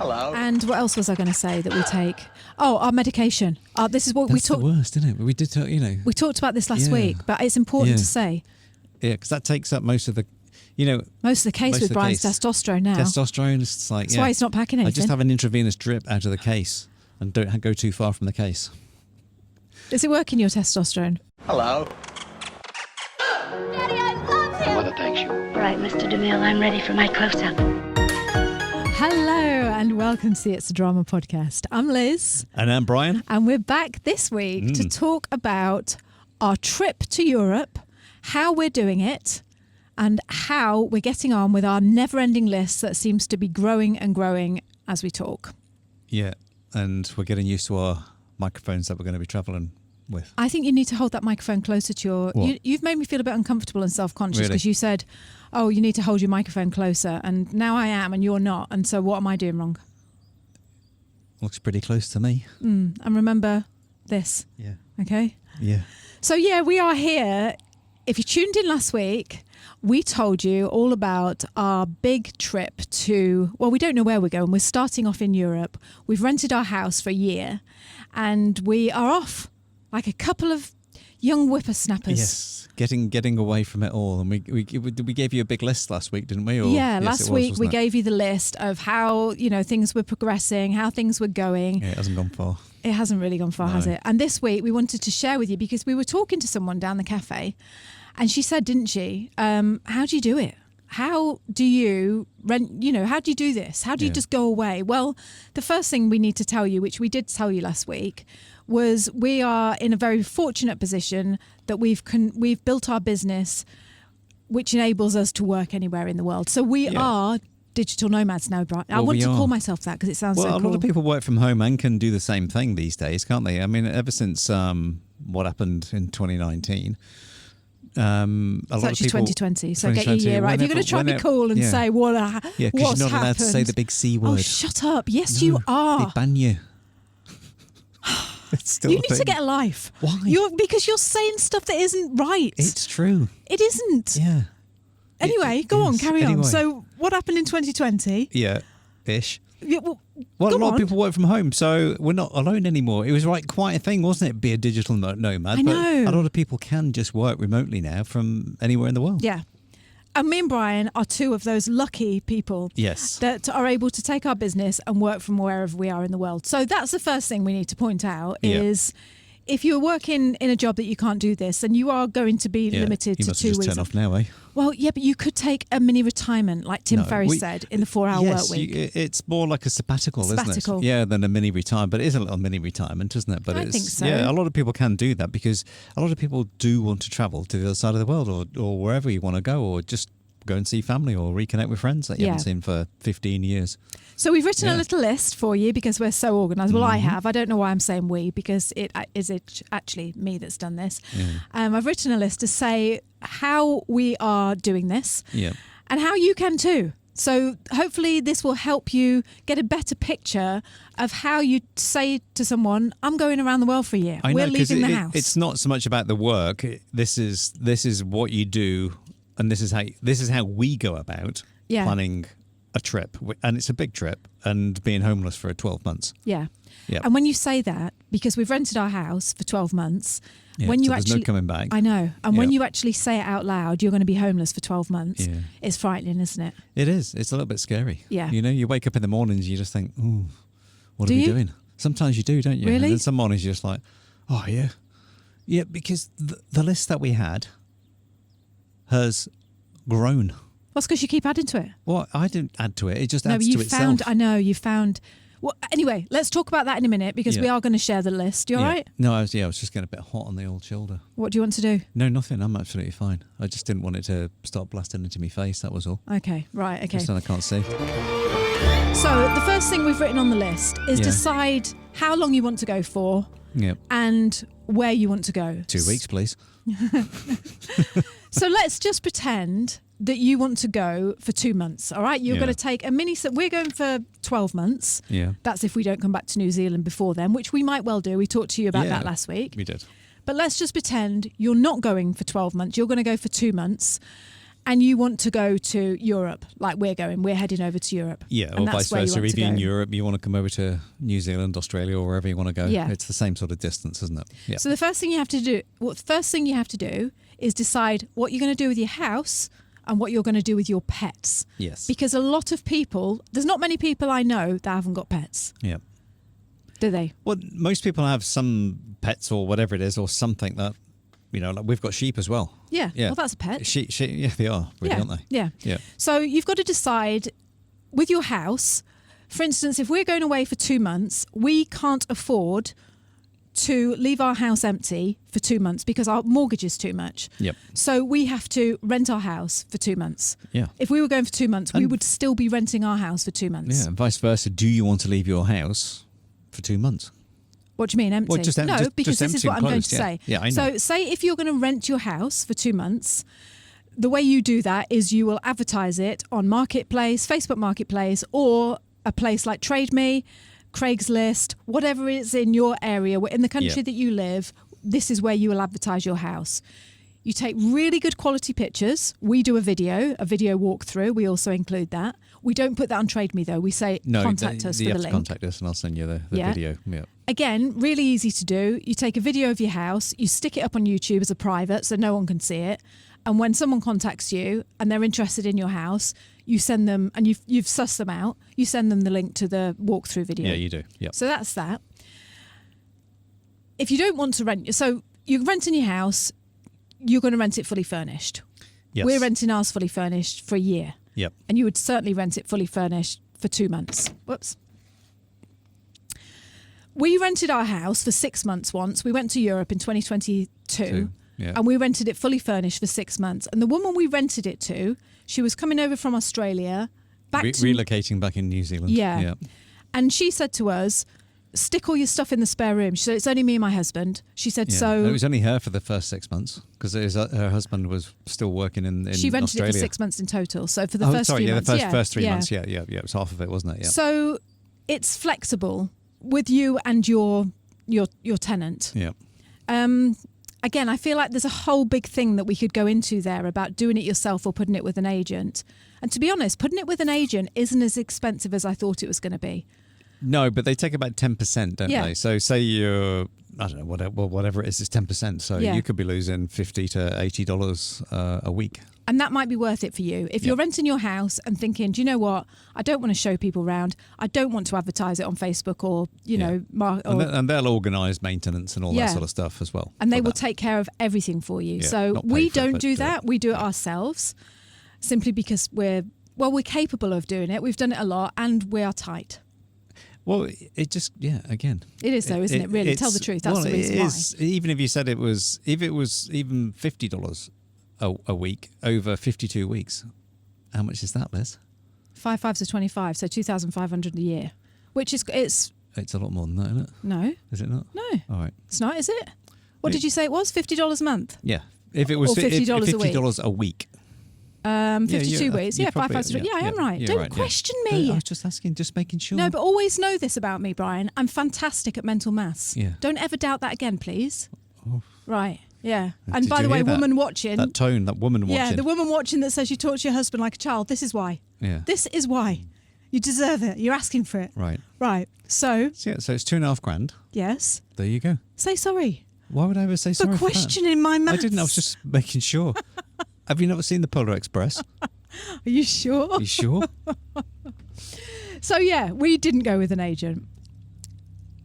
Hello. And what else was I going to say that we take? Oh, our medication. This is what we That's the talked. worst, isn't it? We did, We talked about this last Yeah. week, but it's important Yeah. to say. Yeah, because that takes up most of the, Most of the case most with of the Brian's case. testosterone now. Testosterone is like, That's why he's not packing anything. I just have an intravenous drip out of the case and don't go too far from the case. Does it work in your testosterone? Hello. Daddy, I love him! Mother thanks you. Right, Mr. DeMille, I'm ready for my close-up. Hello and welcome to the It's a Drama podcast. I'm Liz. And I'm Brian. And we're back this week to talk about our trip to Europe, how we're doing it, and how we're getting on with our never-ending list that seems to be growing and growing as we talk. Yeah, and we're getting used to our microphones that we're going to be travelling with. I think you need to hold that microphone closer to your... You've made me feel a bit uncomfortable and self-conscious because you said, oh, you need to hold your microphone closer. And now I am and you're not. And so what am I doing wrong? Looks pretty close to me. And remember this. Yeah. Okay? Yeah. So yeah, we are here. If you tuned in last week, we told you all about our big trip to, well, we don't know where we're going. We're starting off in Europe. We've rented our house for a year and we are off like a couple of young whippersnappers. Yes, getting away from it all. And we gave you a big list last week, didn't we? Last week we gave you the list of how, things were progressing, how things were going. Yeah, it hasn't gone far. It hasn't really gone far, has it? And this week we wanted to share with you because we were talking to someone down the cafe and she said, didn't she, how do you do it? How do you rent, how do you do this? How do you just go away? Well, the first thing we need to tell you, which we did tell you last week, was we are in a very fortunate position that we've built our business, which enables us to work anywhere in the world. So we are digital nomads now, Brian. I want to call myself that because it sounds so cool. Well, a lot of people work from home and can do the same thing these days, can't they? I mean, ever since what happened in 2019. It's actually 2020, so get your year right. If you're going to try to be cool and say what's happened. Yeah, because you're not allowed to say the big C word. Oh, shut up. Yes, you are. They ban you. It's still you need to get a life. Why? Because you're saying stuff that isn't right. It's true. It isn't. Yeah. Anyway, go on, carry on. So what happened in 2020? Yeah, ish. Yeah, well, a lot of people work from home, so we're not alone anymore. It was quite a thing, wasn't it? Be a digital nomad. I know. But a lot of people can just work remotely now from anywhere in the world. Yeah. And me and Brian are two of those lucky people that are able to take our business and work from wherever we are in the world. So that's the first thing we need to point out is if you're working in a job that you can't do this, then you are going to be limited to 2 weeks. You must just turn off now, eh? Well, yeah, but you could take a mini retirement, like Tim Ferriss said, in the 4-hour work week. It's more like a sabbatical, isn't it? Yeah, than a mini retirement. But it is a little mini retirement, isn't it? But I think so. Yeah, a lot of people can do that because a lot of people do want to travel to the other side of the world or wherever you want to go, or just go and see family or reconnect with friends that you haven't seen for 15 years. So we've written a little list for you because we're so organised. Well, I have. I don't know why I'm saying we because it actually me that's done this. Yeah. I've written a list to say how we are doing this and how you can too. So hopefully this will help you get a better picture of how you say to someone, I'm going around the world for a year. We're leaving the house. It's not so much about the work. This is what you do. And this is how we go about planning a trip, and it's a big trip, and being homeless for 12 months. Yeah. And when you say that, because we've rented our house for 12 months, when you there's no coming back. I know, and when you actually say it out loud, you're going to be homeless for 12 months. Yeah. It's frightening, isn't it? It is. It's a little bit scary. Yeah. You wake up in the mornings, you just think, "Ooh, what are we doing?" Sometimes you do, don't you? Really? And then some mornings you're just like, "Oh yeah, yeah," because the list that we had has grown. Well, it's because you keep adding to it. Well, I didn't add to it. It just adds to itself. You found... Well, anyway, let's talk about that in a minute because we are going to share the list. You all right? No, I was just getting a bit hot on the old shoulder. What do you want to do? No, nothing. I'm absolutely fine. I just didn't want it to start blasting into my face. That was all. Okay, right, okay. Just then I can't see. So the first thing we've written on the list is decide how long you want to go for and where you want to go. 2 weeks, please. So let's just pretend that you want to go for 2 months, all right? You're going to take a mini... We're going for 12 months. Yeah. That's if we don't come back to New Zealand before then, which we might well do. We talked to you about that last week. We did. But let's just pretend you're not going for 12 months. You're going to go for 2 months. and you want to go to Europe, like we're heading over to Europe. Yeah, and or vice versa. If you're in Europe, you want to come over to New Zealand, Australia, or wherever you want to go. Yeah. It's the same sort of distance, isn't it? Yeah. So the first thing you have to do is decide what you're going to do with your house and what you're going to do with your pets. Yes. Because a lot of people, there's not many people I know that haven't got pets. Yeah. Do they? Well, most people have some pets or whatever it is, or something that, like we've got sheep as well. Yeah. Well, that's a pet. Sheep, yeah, they are, really, aren't they? Yeah. Yeah. So you've got to decide with your house, for instance, if we're going away for 2 months, we can't afford to leave our house empty for 2 months because our mortgage is too much. Yep. So we have to rent our house for 2 months. Yeah. If we were going for 2 months, we would still be renting our house for 2 months. Yeah, and vice versa. Do you want to leave your house for 2 months? What do you mean, empty? Well, no, because this is what I'm going to say. Yeah, I know. So say if you're going to rent your house for 2 months, the way you do that is you will advertise it on Marketplace, Facebook Marketplace, or a place like Trade Me, Craigslist, whatever is in your area, in the country that you live, this is where you will advertise your house. You take really good quality pictures. We do a video walkthrough. We also include that. We don't put that on Trade Me though. We say contact us for the link. Contact us and I'll send you the video. Yeah. Again, really easy to do. You take a video of your house, you stick it up on YouTube as a private so no one can see it. And when someone contacts you and they're interested in your house, you send them, and you've sussed them out, you send them the link to the walkthrough video. Yeah, you do. Yeah. So that's that. If you don't want to rent, so you're renting your house, you're going to rent it fully furnished. Yes. We're renting ours fully furnished for a year. Yep. And you would certainly rent it fully furnished for 2 months. Whoops. We rented our house for 6 months once. We went to Europe in 2022. Yeah. And we rented it fully furnished for 6 months. And the woman we rented it to, she was coming over from Australia, relocating back in New Zealand. Yeah. And she said to us, stick all your stuff in the spare room. She said, it's only me and my husband. She said, so... It was only her for the first 6 months because her husband was still working in Australia. She rented it for 6 months in total. So for the first few months. The first 3 months. Yeah. It was half of it, wasn't it? Yeah. So it's flexible with you and your tenant. Yeah. Again, I feel like there's a whole big thing that we could go into there about doing it yourself or putting it with an agent. And to be honest, putting it with an agent isn't as expensive as I thought it was going to be. No, but they take about 10%, don't they? So say you're, I don't know, whatever it is 10%. So you could be losing $50 to $80 a week. And that might be worth it for you. If you're renting your house and thinking, do you know what? I don't want to show people around. I don't want to advertise it on Facebook or, and they'll organise maintenance and all that sort of stuff as well. And they will take care of everything for you. So we don't do that. We do it ourselves simply because we're capable of doing it. We've done it a lot and we are tight. Well, it just, again. It is though, isn't it? Really, tell the truth. That's the reason why. Even if you said if it was even $50 a week over 52 weeks, how much is that, Liz? 5 5s are 25, so 2,500 a year, which is, it's a lot more than that, isn't it? No. Is it not? No. All right. It's not, is it? What did you say it was? $50 a month? Yeah. If it was $50 a week. 52 weeks. Yeah, 5 5s. Yeah, I am right. Don't question me. I was just asking, just making sure. No, but always know this about me, Brian. I'm fantastic at mental maths. Yeah. Don't ever doubt that again, please. Oh. Right. Yeah. And Did by the way, woman watching. That tone, that woman watching. Yeah, the woman watching that says you talk to your husband like a child. This is why. Yeah. This is why. You deserve it. You're asking for it. Right. Right. So it's $2,500. Yes. There you go. Say sorry. Why would I ever say sorry for questioning my maths? I didn't. I was just making sure. Have you never seen the Polar Express? Are you sure? Are you sure? So yeah, we didn't go with an agent.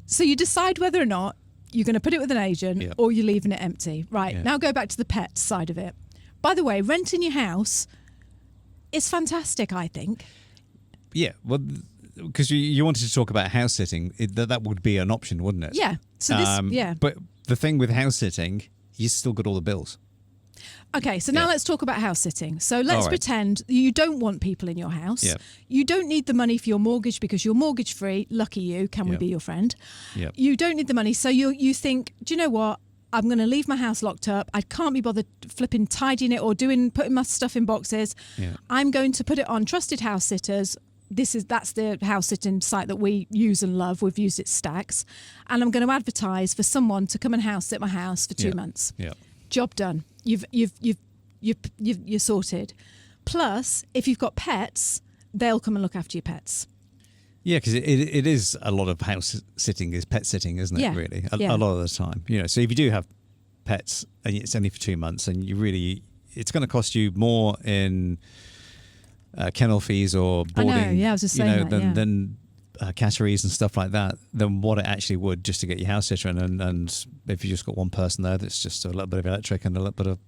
So you decide whether or not you're going to put it with an agent or you're leaving it empty. Right. Now go back to the pet side of it. By the way, renting your house is fantastic, I think. Yeah. Well, because you wanted to talk about house sitting, that would be an option, wouldn't it? Yeah. So this, But the thing with house sitting, you still got all the bills. Okay, so now let's talk about house sitting. So let's pretend you don't want people in your house. Yep. You don't need the money for your mortgage because you're mortgage free. Lucky you. Can we be your friend? Yep. You don't need the money. So you think, do you know what? I'm going to leave my house locked up. I can't be bothered flipping tidying it or putting my stuff in boxes. Yeah. I'm going to put it on Trusted House Sitters. That's the house sitting site that we use and love. We've used it stacks. And I'm going to advertise for someone to come and house sit my house for 2 months. Yeah. Job done. You're sorted. Plus, if you've got pets, they'll come and look after your pets. Yeah, because it is a lot of house sitting is pet sitting, isn't it? Yeah. Really, a lot of the time. So if you do have pets and it's only for 2 months, and it's going to cost you more in kennel fees or boarding. I know. Yeah, I was just saying than catteries and stuff like that, than what it actually would just to get your house sitter in. And if you just got one person there, that's just a little bit of electric and a little bit of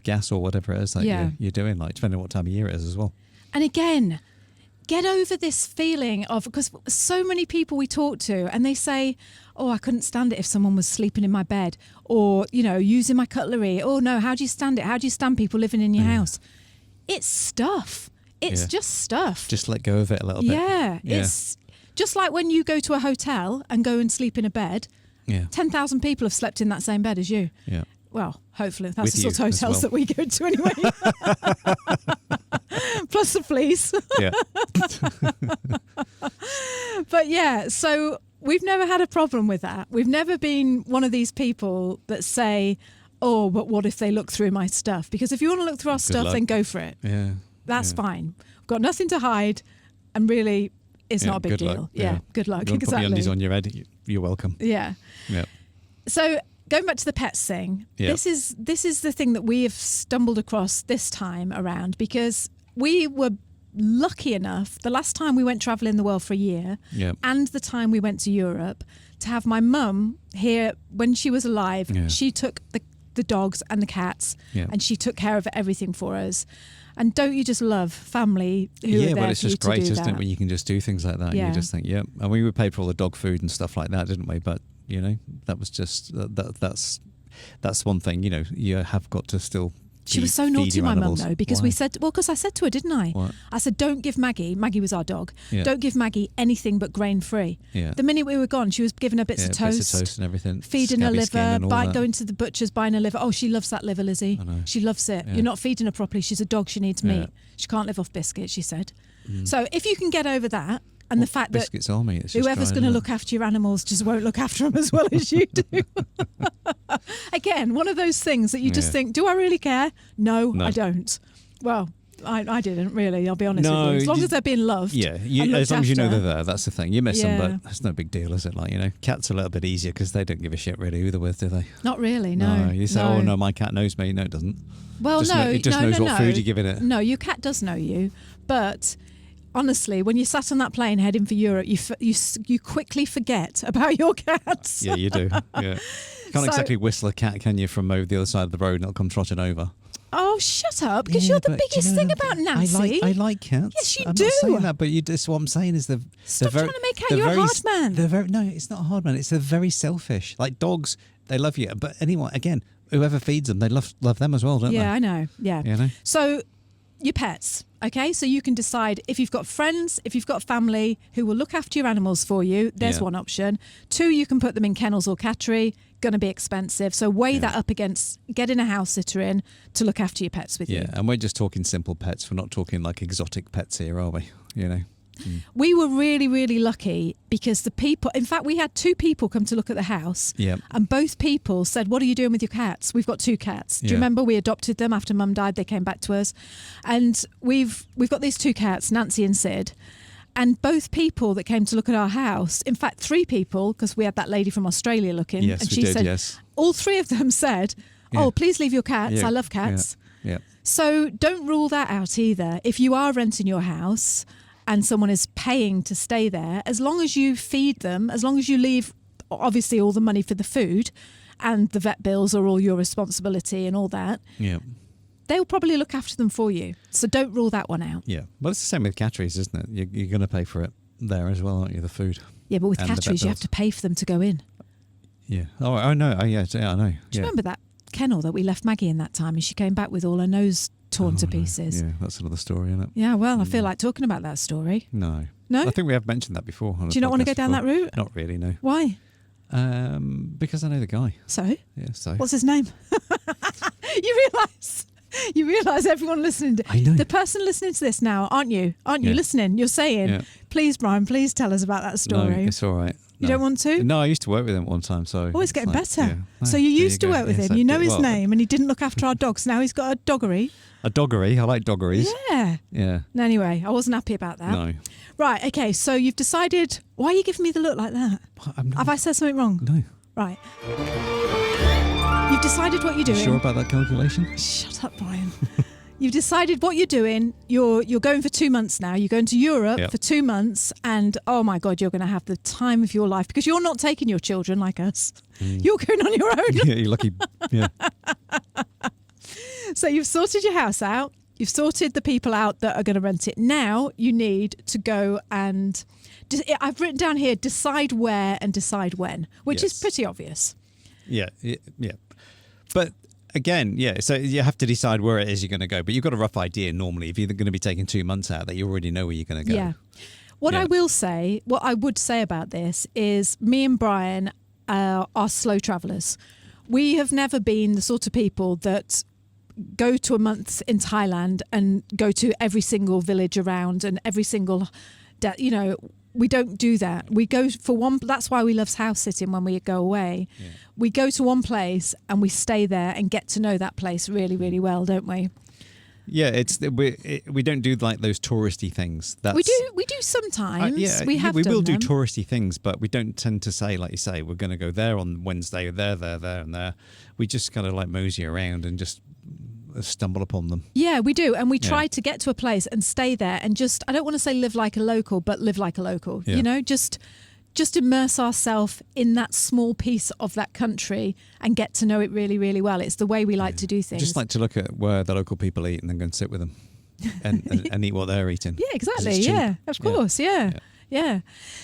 gas or whatever it is that you're doing, like depending on what time of year it is as well. And again, get over this feeling of, because so many people we talk to and they say, oh, I couldn't stand it if someone was sleeping in my bed or, using my cutlery. Oh no, how do you stand it? How do you stand people living in your house? It's stuff. It's just stuff. Just let go of it a little bit. Yeah. It's just like when you go to a hotel and go and sleep in a bed, 10,000 people have slept in that same bed as you. Yeah. Well, hopefully that's the sort of hotels that we go to anyway. Plus the fleas. Yeah. But yeah, so we've never had a problem with that. We've never been one of these people that say, oh, but what if they look through my stuff? Because if you want to look through our stuff, then go for it. Yeah. That's fine. We've got nothing to hide, and really, it's not a big deal. Luck. Yeah, good luck. You want to put the undies on your head, you're welcome. Yeah. Yeah. So going back to the pets thing, this is the thing that we have stumbled across this time around, because we were lucky enough the last time we went travelling the world for a year and the time we went to Europe to have my mum here when she was alive. She took the dogs and the cats and she took care of everything for us. And don't you just love family who are there but it's for you just to great, do isn't that? it, when you can just do things like that and you just think, and we paid for all the dog food and stuff like that, didn't we? But that was just that's one thing. You have got to still. She was so naughty, my mum, though, because Why? because I said to her, didn't I? What? I said, don't give Maggie was our dog, don't give Maggie anything but grain-free. Yeah. The minute we were gone, she was giving her bits of toast and everything, feeding her liver, going to the butcher's, buying her liver. Oh, she loves that liver, Lizzie. I know. She loves it. Yeah. You're not feeding her properly. She's a dog. She needs meat. She can't live off biscuits, she said. So if you can get over that, and the fact that biscuits are meat, whoever's going to look after your animals just won't look after them as well as you do. Again, one of those things that you just think, do I really care? No, I don't. Well, I didn't really, I'll be honest with you. As long as they're being loved. Yeah, as long as you know they're there, that's the thing. You miss them, but that's no big deal, is it? Like, cats are a little bit easier because they don't give a shit really who they're with, do they? Not really, no. You say, oh no, my cat knows me. No, it doesn't. Well, it just knows what food you're giving it. No, your cat does know you, but honestly, when you sat on that plane heading for Europe, you quickly forget about your cats. Yeah, you do. Yeah, you can't exactly whistle a cat, can you, from over the other side of the road and it'll come trotting over. Oh, shut up! Because you're the biggest thing about Nancy. I like cats. Yes, you I'm do. Not saying that, but that's what I'm saying is stop trying to make out you're a hard man. No, it's not a hard man. It's they're very selfish. Like dogs, they love you, but anyone, again, whoever feeds them, they love them as well, don't they? Yeah, I know. Yeah. So your pets, okay? So you can decide if you've got friends, if you've got family who will look after your animals for you. There's one option. 2, you can put them in kennels or cattery. Going to be expensive. So weigh that up against getting a house sitter in to look after your pets with you. Yeah, and we're just talking simple pets. We're not talking like exotic pets here, are we? We were really, really lucky because the people, in fact, we had 2 people come to look at the house and both people said, what are you doing with your cats? We've got 2 cats. Do you remember we adopted them after Mum died? They came back to us. And we've got these 2 cats, Nancy and Sid. And both people that came to look at our house, in fact, 3 people, because we had that lady from Australia looking. Yes, and we she did, said, yes. All 3 of them said, oh, please leave your cats. I love cats. Yeah. So don't rule that out either. If you are renting your house and someone is paying to stay there, as long as you feed them, as long as you leave, obviously, all the money for the food and the vet bills are all your responsibility and all that. Yeah. They'll probably look after them for you. So don't rule that one out. Yeah. Well, it's the same with catteries, isn't it? You're going to pay for it there as well, aren't you, the food? Yeah, but with catteries, you have to pay for them to go in. Yeah. Oh, I know. I know. Do you remember that kennel that we left Maggie in that time and she came back with all her nose torn to pieces? Yeah, that's another story, isn't it? Yeah, well, I feel like talking about that story. No? I think we have mentioned that before. Do you not want to go down that route? Not really, no. Why? Because I know the guy. So? Yeah, so. What's his name? You realise everyone listening. I know. The person listening to this now, aren't you? Aren't you listening? You're saying, please, Brian, please tell us about that story. No, it's all right. You don't want to? No, I used to work with him one time. So it's getting better. Yeah. So you used to work with him. You know his well, name, and he didn't look after our dogs. Now he's got a doggery. A doggery. I like doggeries. Yeah. Yeah. Anyway, I wasn't happy about that. No. Right. Okay. So you've decided. Why are you giving me the look like that? Have I said something wrong? No. Right. You've decided what you're doing. You sure about that calculation? Shut up, Brian. You've decided what you're doing. You're going for 2 months now. You're going to Europe for 2 months, and oh my God, you're going to have the time of your life because you're not taking your children like us. You're going on your own. Yeah, you're lucky. Yeah. So you've sorted your house out. You've sorted the people out that are going to rent it. Now you need to go and I've written down here, decide where and decide when, which is pretty obvious. Yeah. But again, so you have to decide where it is you're going to go. But you've got a rough idea normally if you're going to be taking 2 months out that you already know where you're going to go. Yeah. What I would say about this is me and Brian are slow travellers. We have never been the sort of people that go to a month in Thailand and go to every single village around and every single, we don't do that. We go for one. That's why we love house sitting when we go away. Yeah. We go to one place and we stay there and get to know that place really, really well, don't we? Yeah, we don't do like those touristy things. We do sometimes. We will do touristy things, but we don't tend to say, like you say, we're going to go there on Wednesday, or there, and there. We just kind of like mosey around and just stumble upon them. Yeah, we do, and we try to get to a place and stay there and just, I don't want to say live like a local, but live like a local. Yeah. Just immerse ourselves in that small piece of that country and get to know it really, really well. It's the way we like to do things. Just like to look at where the local people eat and then go and sit with them and eat what they're eating. Yeah, exactly. Yeah, of course. Yeah.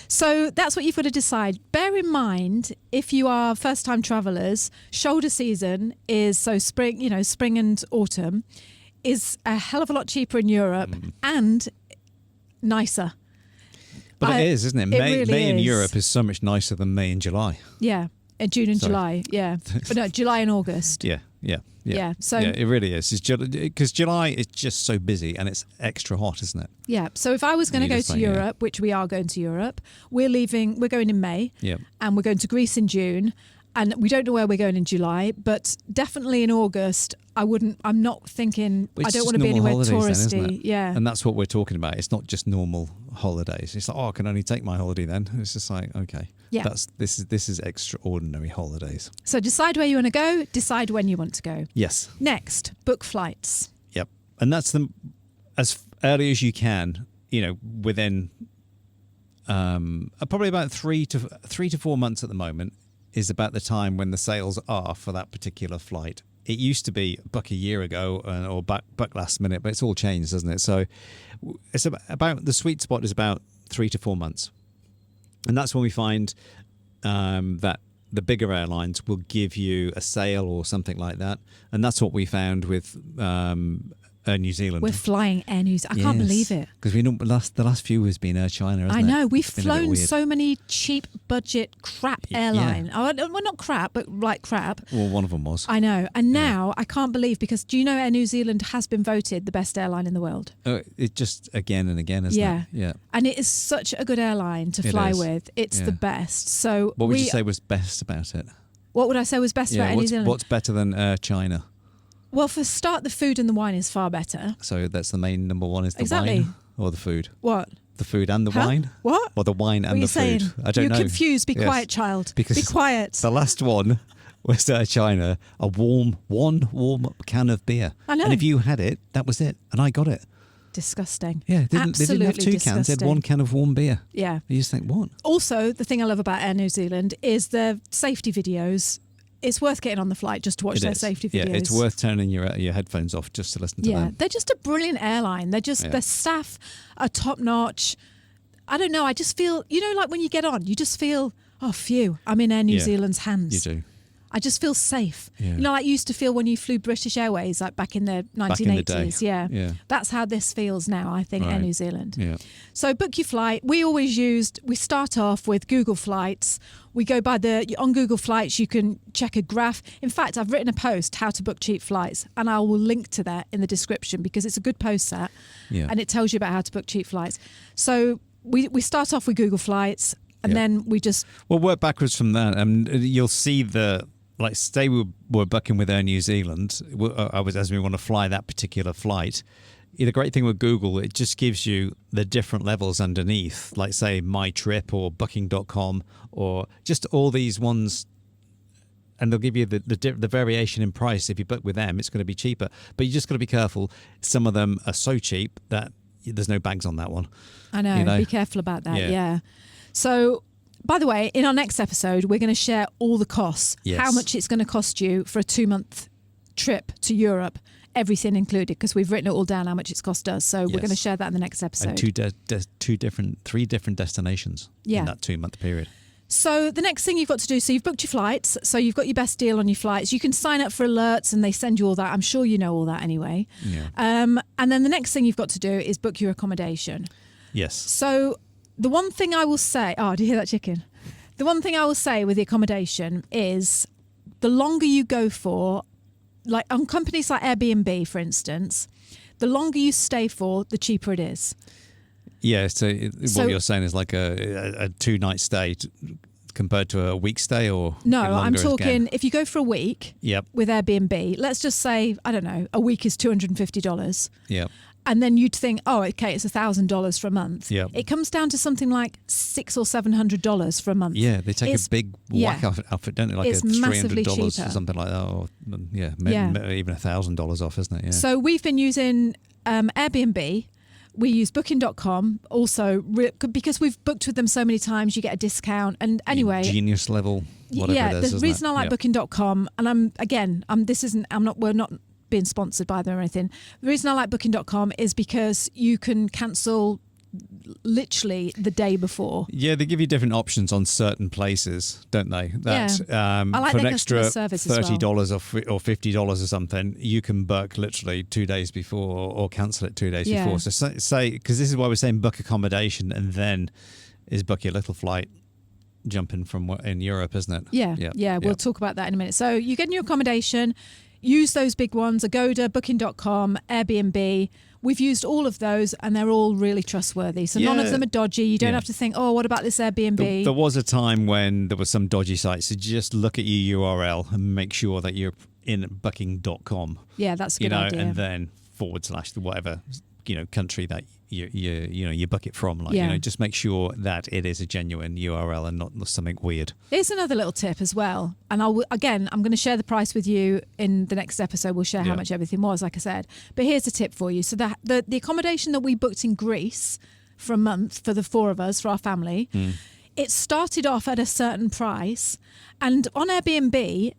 So that's what you've got to decide. Bear in mind, if you are first-time travellers, shoulder season is spring and autumn is a hell of a lot cheaper in Europe and nicer. But it is, isn't it? Really May in is. Europe is so much nicer than May in July. Yeah, and June and July. Yeah, but no, July and August. Yeah. So it really is. Because July is just so busy and it's extra hot, isn't it? Yeah. So if I was going to go to Europe, which we are going to Europe, we're going in May. Yeah. And we're going to Greece in June. And we don't know where we're going in July, but definitely in August, I'm not thinking, I don't want to be anywhere touristy. Yeah. And that's what we're talking about. It's not just normal holidays. It's like, I can only take my holiday then. It's just like, okay. Yeah. This is extraordinary holidays. So decide where you want to go, decide when you want to go. Yes. Next, book flights. Yep. And that's as early as you can, within probably about 3 to 4 months at the moment is about the time when the sales are for that particular flight. It used to be book a year ago or book last minute, but it's all changed, hasn't it? So it's about the sweet spot is about 3 to 4 months. And that's when we find that the bigger airlines will give you a sale or something like that. And that's what we found with Air New Zealand. We're flying Air New Zealand. I can't believe it. Because the last few has been Air China, hasn't I know. it? We've flown so many cheap budget crap airline. Yeah. Well, not crap, but like crap. Well, one of them was. I know. And now I can't believe, because do you know Air New Zealand has been voted the best airline in the world? Oh, it just again and again, isn't it? Yeah. And it is such a good airline to fly with. It's the best. So what would you say was best about it? What would I say was best about Air New Zealand? What's better than Air China? Well, for a start, the food and the wine is far better. So that's the main number one is the wine or the food? What? The food and the wine? What? Or the wine and the food? I don't know. You're confused. Be quiet, child. Because be quiet. The last one was Air China, one warm can of beer. I know. And if you had it, that was it. And I got it. Disgusting. Yeah, they didn't have 2 cans. They had 1 can of warm beer. Yeah. You just think, what? Also, the thing I love about Air New Zealand is the safety videos. It's worth getting on the flight just to watch their safety videos. Yeah, it's worth turning your headphones off just to listen to them. Yeah, they're just a brilliant airline. They're just, their staff are top notch. I don't know, I just feel, like when you get on, you just feel, oh, phew, I'm in Air New Zealand's hands. You do. I just feel safe. Yeah. Like you used to feel when you flew British Airways, like back in the 1980s. Back in the day. Yeah. That's how this feels now, I think, Air New Zealand. Yeah. So book your flight. We start off with Google Flights. We go on Google Flights, you can check a graph. In fact, I've written a post, how to book cheap flights, and I will link to that in the description because it's a good post set and it tells you about how to book cheap flights. So we start off with Google Flights. And then we just... Well, work backwards from that. And you'll see say we were booking with Air New Zealand. As we want to fly that particular flight. The great thing with Google, it just gives you the different levels underneath, like say My Trip or Booking.com or just all these ones, and they'll give you the variation in price. If you book with them, it's going to be cheaper, but you just got to be careful. Some of them are so cheap that there's no bags on that one. I know. Be careful about that. Yeah. So, by the way, in our next episode, we're going to share all the costs, how much it's going to cost you for a 2-month trip to Europe. Everything included, because we've written it all down how much it's cost us. So we're going to share that in the next episode. And three different destinations in that 2-month period. So the next thing you've got to do, so you've booked your flights, so you've got your best deal on your flights. You can sign up for alerts and they send you all that. I'm sure you know all that anyway. Yeah. And then the next thing you've got to do is book your accommodation. Yes. So the one thing I will say, do you hear that chicken? The one thing I will say with the accommodation is the longer you go for, like on companies like Airbnb, for instance, the longer you stay for, the cheaper it is. Yeah, so what you're saying is like a 2-night stay compared to a week stay, or no? I'm talking if you go for a week. Yep. With Airbnb, let's just say I don't know, a week is $250. Yeah. And then you'd think, okay, it's $1,000 for a month. Yeah. It comes down to something like $600 or $700 for a month. Yeah, they take a big whack outfit, don't they? Like it's $300 cheaper. or something like that. Or maybe even $1,000 off, isn't it? Yeah. So we've been using Airbnb. We use Booking.com also because we've booked with them so many times. You get a discount, and anyway, Genius level. Whatever it is, the reason I like Booking.com, and we're not being sponsored by them or anything. The reason I like Booking.com is because you can cancel literally the day before. Yeah, they give you different options on certain places, don't they? I like for an their extra $30 or $50 or something, you can book literally 2 days before or cancel it 2 days before. So say, because this is why we're saying book accommodation and then is book your little flight jumping from in Europe, isn't it? Yeah. We'll talk about that in a minute. So you get your accommodation. Use those big ones, Agoda, Booking.com, Airbnb. We've used all of those and they're all really trustworthy. So none of them are dodgy. You don't have to think, what about this Airbnb? There was a time when there were some dodgy sites. So just look at your URL and make sure that you're in booking.com. Yeah, that's a good idea. And then / whatever, country that you book it from. Just make sure that it is a genuine URL and not something weird. Here's another little tip as well. And I'm going to share the price with you in the next episode. We'll share how much everything was, like I said. But here's a tip for you. So the accommodation that we booked in Greece for a month for the 4 of us, for our family, it started off at a certain price. And on Airbnb,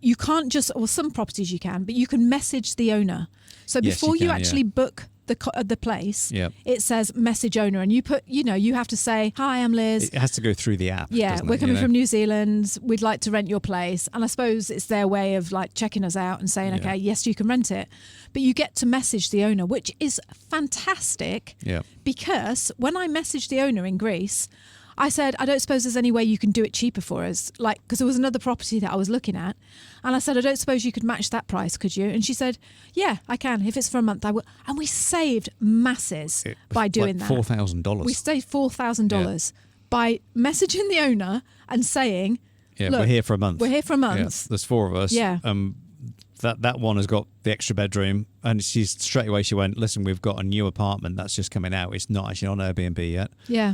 you can't some properties you can, but you can message the owner. So before you actually book the place, it says message owner, and you put, you have to say, hi, I'm Liz. It has to go through the app. Yeah, we're coming from New Zealand. We'd like to rent your place. And I suppose it's their way of like checking us out and saying, okay, yes, you can rent it. But you get to message the owner, which is fantastic. Yeah. Because when I messaged the owner in Greece, I said, I don't suppose there's any way you can do it cheaper for us. Like, because there was another property that I was looking at. And I said, I don't suppose you could match that price, could you? And she said, yeah, I can. If it's for a month, I will. And we saved masses by doing that. $4,000. We saved $4,000 by messaging the owner and saying, look, we're here for a month. We're here for a month. Yeah, there's 4 of us. Yeah. That one has got the extra bedroom, and she went, listen, we've got a new apartment that's just coming out. It's not actually on Airbnb yet. Yeah.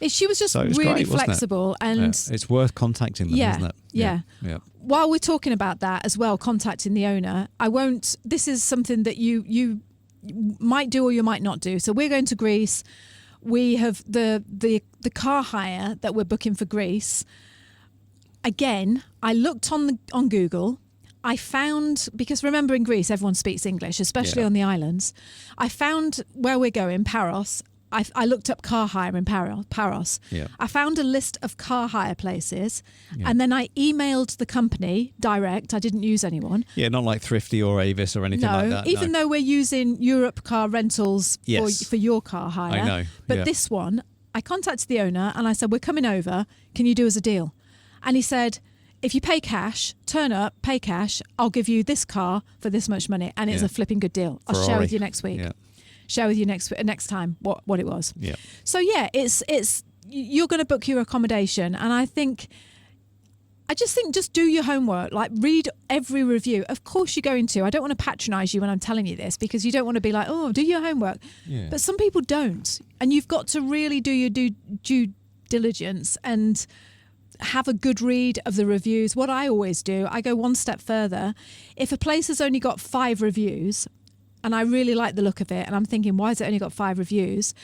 She was just really flexible, and it's worth contacting them, isn't it? Yeah. While we're talking about that as well, contacting the owner, this is something that you might do or you might not do. So we're going to Greece. We have the car hire that we're booking for Greece. Again, I looked on Google. I found, because remember in Greece, everyone speaks English, especially on the islands. I found where we're going, Paros. I looked up car hire in Paros. Yeah. I found a list of car hire places, and then I emailed the company direct. I didn't use anyone. Yeah, not like Thrifty or Avis or anything like that. Even though we're using Europe Car Rentals for your car hire. I know. But this one, I contacted the owner and I said, we're coming over. Can you do us a deal? And he said, if you pay cash, turn up, pay cash, I'll give you this car for this much money. And it's a flipping good deal. I'll share with you next week. Yeah. Share with you next time what it was. Yeah. So it's you're going to book your accommodation, and I just think just do your homework, like read every review. Of course you're going to. I don't want to patronise you when I'm telling you this, because you don't want to be like, oh, do your homework. Yeah. But some people don't. And you've got to really do your due diligence and have a good read of the reviews. What I always do, I go one step further. If a place has only got 5 reviews and I really like the look of it and I'm thinking, why has it only got 5 reviews?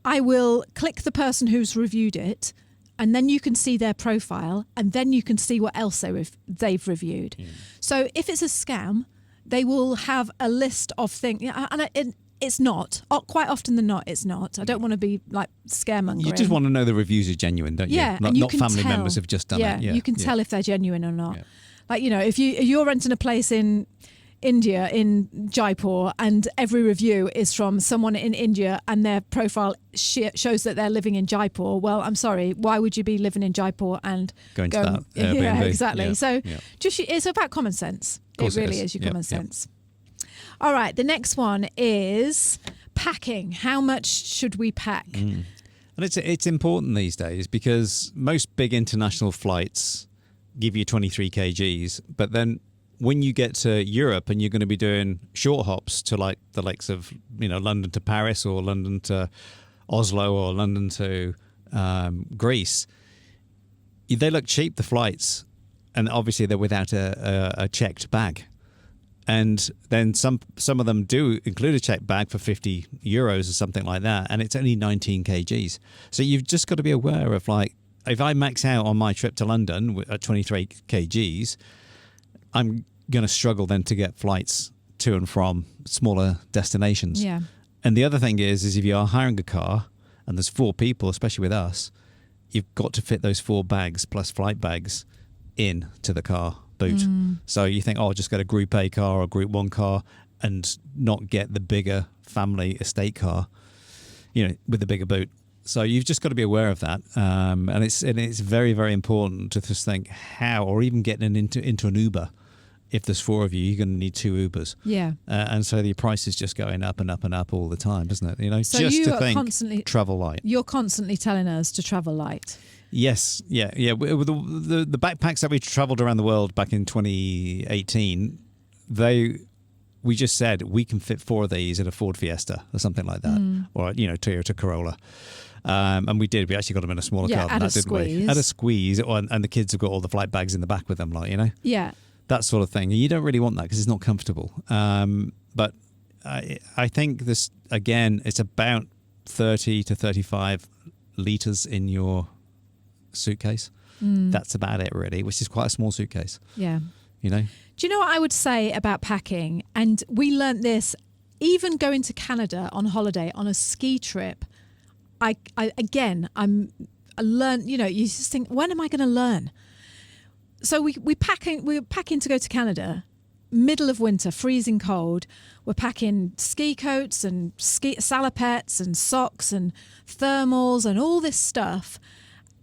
I will click the person who's reviewed it, and then you can see their profile, and then you can see what else they've reviewed. Yeah. So if it's a scam, they will have a list of things. And it's not. Quite often than not, it's not. I don't want to be like scaremongering. You just want to know the reviews are genuine, don't you? Yeah, Not family members have just done it. Yeah, you can tell if they're genuine or not. Yeah. Like, if you're renting a place in India, in Jaipur, and every review is from someone in India and their profile shows that they're living in Jaipur, well, I'm sorry, why would you be living in Jaipur and going to that Airbnb? Yeah, exactly. So just it's about common sense. It really is your common sense. All right, the next one is packing. How much should we pack? And it's important these days, because most big international flights give you 23 kgs, but then when you get to Europe and you're going to be doing short hops to like the likes of, London to Paris or London to Oslo or London to Greece, they look cheap, the flights, and obviously they're without a checked bag. And then some of them do include a checked bag for €50 or something like that, and it's only 19 kgs. So you've just got to be aware of, like, if I max out on my trip to London at 23 kgs, I'm going to struggle then to get flights to and from smaller destinations. Yeah. And the other thing is if you are hiring a car and there's 4 people, especially with us, you've got to fit those 4 bags plus flight bags in to the car boot. So you think, I'll just get a Group A car or a Group 1 car and not get the bigger family estate car, with the bigger boot. So you've just got to be aware of that, and it's very, very important to just think how, or even getting into an Uber. If there's 4 of you, you're going to need 2 Ubers. Yeah. And so the price is just going up and up and up all the time, isn't it? So just you to are think travel light. You're constantly telling us to travel light. Yes. Yeah. With the backpacks that we travelled around the world back in 2018, we just said we can fit 4 of these in a Ford Fiesta or something like that, or Toyota Corolla. And we did. We actually got them in a smaller car than that, didn't we? At a squeeze. And the kids have got all the flight bags in the back with them, Yeah. That sort of thing. You don't really want that because it's not comfortable. But I think this, again, it's about 30 to 35 litres in your suitcase. That's about it, really, which is quite a small suitcase. Yeah. Do you know what I would say about packing? And we learnt this even going to Canada on holiday on a ski trip. I learned, you just think, when am I going to learn? So we were packing to go to Canada, middle of winter, freezing cold. We're packing ski coats and salopettes and socks and thermals and all this stuff.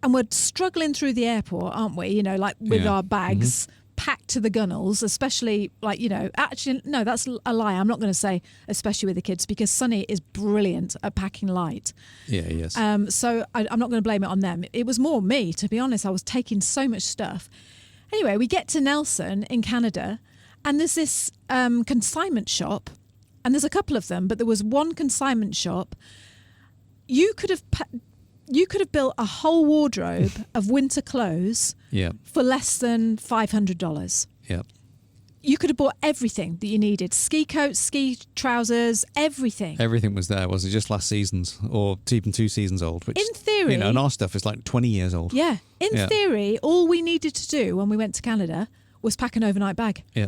And we're struggling through the airport, aren't we? With our bags packed to the gunnels, especially actually, no, that's a lie. I'm not going to say especially with the kids, because Sonny is brilliant at packing light. Yeah, he is. So I'm not going to blame it on them. It was more me, to be honest. I was taking so much stuff. Anyway, we get to Nelson in Canada, and there's this consignment shop, and there's a couple of them, but there was one consignment shop. You could have built a whole wardrobe of winter clothes for less than $500. Yeah. You could have bought everything that you needed. Ski coats, ski trousers, everything. Everything was there. Was it just last season's or even 2 seasons old? Which, in theory... and our stuff is like 20 years old. Yeah. In theory, all we needed to do when we went to Canada was pack an overnight bag. Yeah.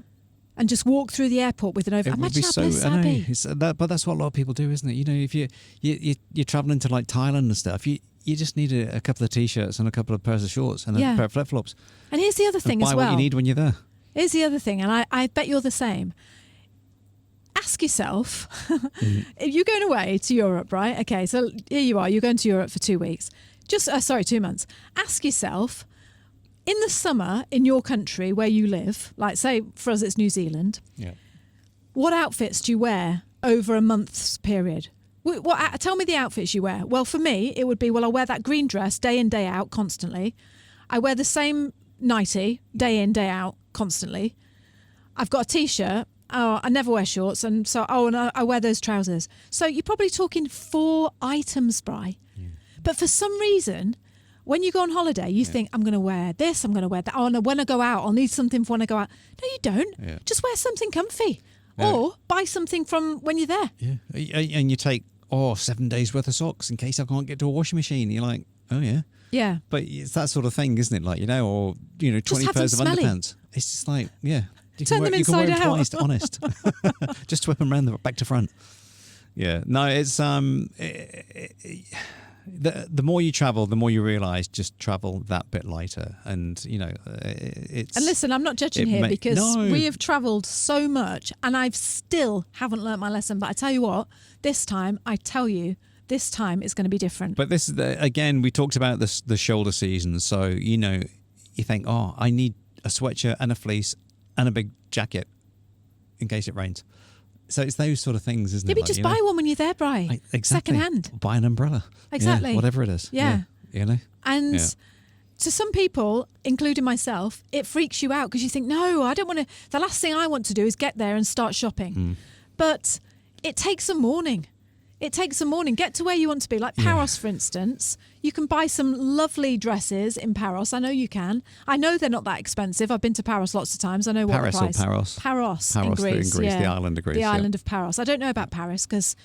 And just walk through the airport with an overnight. Imagine how blessed that'd be. But that's what a lot of people do, isn't it? If you're traveling to like Thailand and stuff, you just need a couple of T-shirts and a couple of pairs of shorts and a pair of flip-flops. And here's the other thing as well. Buy what you need when you're there. Here's the other thing, and I bet you're the same. Ask yourself, if you're going away to Europe, right? Okay, so here you are. You're going to Europe for 2 weeks. 2 months. Ask yourself, in the summer in your country where you live, like say for us it's New Zealand, what outfits do you wear over a month's period? Tell me the outfits you wear. Well, for me, it would be, I wear that green dress day in, day out, constantly. I wear the same nightie day in, day out, constantly. I've got a T-shirt. Oh, I never wear shorts. And so, I wear those trousers. So you're probably talking 4 items, Bri. Yeah. But for some reason, when you go on holiday, you think, I'm going to wear this, I'm going to wear that. Oh, no, when I go out, I'll need something for when I go out. No, you don't. Yeah. Just wear something comfy. Yeah. Or buy something from when you're there. Yeah. And you take, 7 days worth of socks in case I can't get to a washing machine. You're like, oh, yeah. Yeah. But it's that sort of thing, isn't it? Like, 20 pairs of underpants. It's just like, yeah. Turn them inside out. Twice, honest. Just whip them around back to front. Yeah. No, it's the more you travel, the more you realise just travel that bit lighter, and it's. And listen, I'm not judging here because we have travelled so much, and I've still haven't learnt my lesson. But I tell you what, this time it's going to be different. But this is again, we talked about the shoulder season, so you think, I need a sweatshirt and a fleece and a big jacket in case it rains. So it's those sort of things, isn't it? Maybe just buy one when you're there, Bri. Exactly. Second hand. Buy an umbrella. Exactly. Yeah, whatever it is. Yeah. And to some people, including myself, it freaks you out because you think, no, I don't want to. The last thing I want to do is get there and start shopping. But it takes a morning. Get to where you want to be. Like Paros, for instance. You can buy some lovely dresses in Paros. I know you can. I know they're not that expensive. I've been to Paros lots of times. I know what the price. Paros? Paros in Greece. The island of Greece. The island of Paros. I don't know about Paris because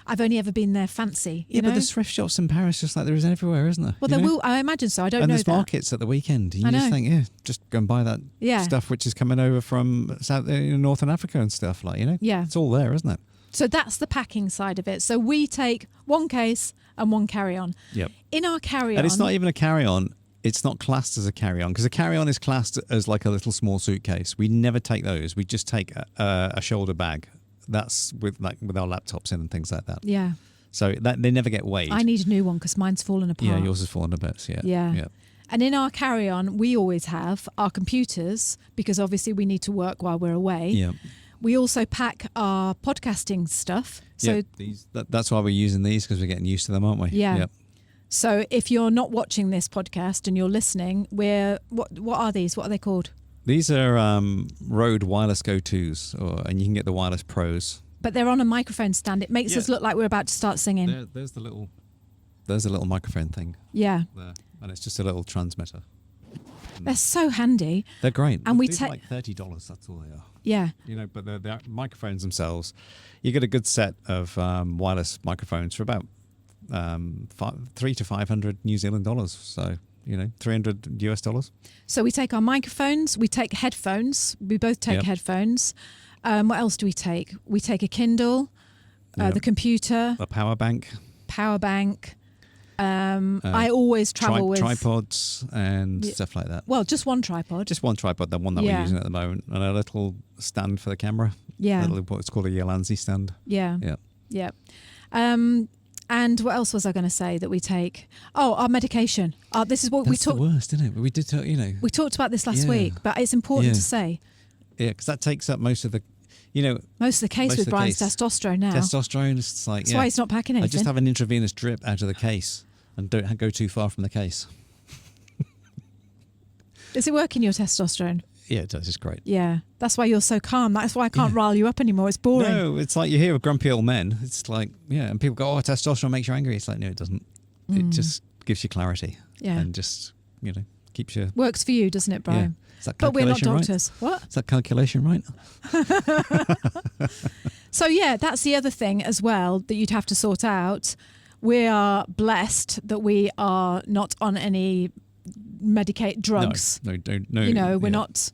I've only ever been there fancy. You know? But there's thrift shops in Paris just like there is everywhere, isn't there? Well, there will. I imagine so. I don't know that. And there's markets at the weekend. You just think, just go and buy that stuff which is coming over from Northern Africa and stuff Yeah. It's all there, isn't it? So that's the packing side of it. So we take one case and one carry-on. Yep. In our carry-on... And it's not even a carry-on. It's not classed as a carry-on because a carry-on is classed as like a little small suitcase. We never take those. We just take a shoulder bag. That's with our laptops in and things like that. Yeah. So they never get weighed. I need a new one because mine's fallen apart. Yeah, yours has fallen to bits. Yeah. And in our carry-on, we always have our computers because obviously we need to work while we're away. Yeah. We also pack our podcasting stuff. So that's why we're using these because we're getting used to them, aren't we? Yeah. Yep. So if you're not watching this podcast and you're listening, what are these? What are they called? These are Rode Wireless Go 2s, and you can get the Wireless Pros. But they're on a microphone stand. It makes us look like we're about to start singing. There's the little microphone thing. Yeah. There. And it's just a little transmitter. They're so handy. They're great. And we take like $30. That's all they are. Yeah. But the microphones themselves, you get a good set of wireless microphones for about $300 to $500 New Zealand dollars. So, $300 US. So we take our microphones. We take headphones. We both take headphones. What else do we take? We take a Kindle, the computer, a power bank. I always travel with tripods and stuff like that. Well, just one tripod. The one that we're using at the moment, and a little stand for the camera. Yeah, what's called a Yolanzi stand. Yeah. And what else was I going to say that we take? Oh, our medication. This is what we talked. That's the worst, isn't it? We did, We talked about this last week, but it's important to say. Yeah, because that takes up most of the. Most of the case with Brian's testosterone now. Testosterone is like. That's why he's not packing anything. I just have an intravenous drip out of the case and don't go too far from the case. Is it working, your testosterone? Yeah, it does. It's great. Yeah, that's why you're so calm. That's why I can't rile you up anymore. It's boring. No, it's like you hear of grumpy old men. It's like, and people go, testosterone makes you angry. It's like, no, it doesn't. It just gives you clarity. Yeah. And just, keeps you... Works for you, doesn't it, Brian? Yeah. Is that but we're not calculation doctors. Right? What? Is that calculation right? So, that's the other thing as well that you'd have to sort out. We are blessed that we are not on any drugs. No. We're not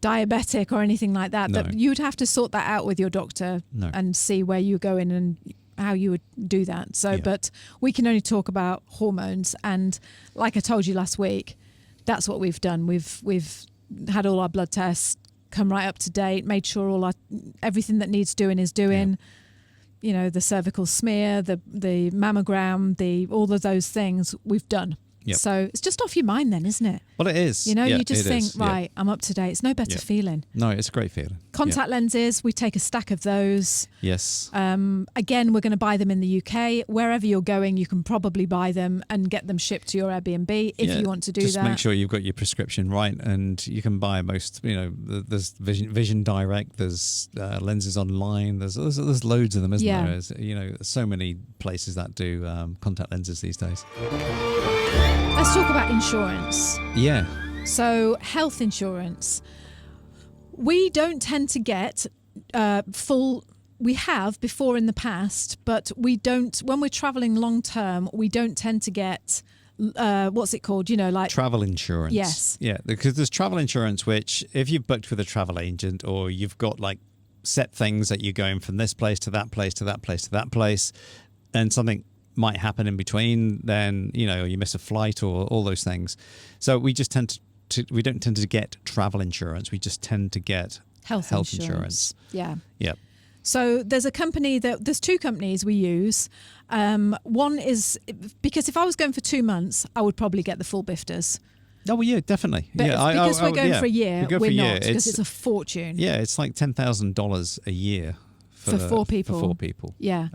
diabetic or anything like that. No. That you'd have to sort that out with your doctor and see where you go in and how you would do that. So, but we can only talk about hormones. And like I told you last week, that's what we've done. We've had all our blood tests come right up to date, made sure everything that needs doing is doing. The cervical smear, the mammogram, all of those things we've done. Yep. So it's just off your mind then, isn't it? Well, it is. You know, Yeah, you just it think, is. Yeah. right, I'm up to date. It's no better Yeah. feeling. No, it's a great feeling. Contact lenses, we take a stack of those. Yes. Again, we're going to buy them in the UK. Wherever you're going, you can probably buy them and get them shipped to your Airbnb if you want to do just that. Make sure you've got your prescription right, and you can buy most. There's Vision Direct. There's lenses online. There's loads of them, isn't there? There's so many places that do contact lenses these days. Let's talk about insurance. Yeah. So health insurance. We don't tend to get full. We have before in the past, but we don't. When we're traveling long term, we don't tend to get. What's it called? Like travel insurance. Yes. Yeah, because there's travel insurance, which if you've booked with a travel agent or you've got like set things that you're going from this place to that place to that place to that place, and something might happen in between, then you miss a flight or all those things. So we just we don't tend to get travel insurance. We just tend to get health insurance. Yeah. Yeah. So there's two companies we use. One is because if I was going for 2 months, I would probably get the full bifters. Oh, well, yeah, definitely. But because we're going for a year, we're not, because it's a fortune. Yeah, it's like $10,000 a year for 4 people. For 4 people. Yeah.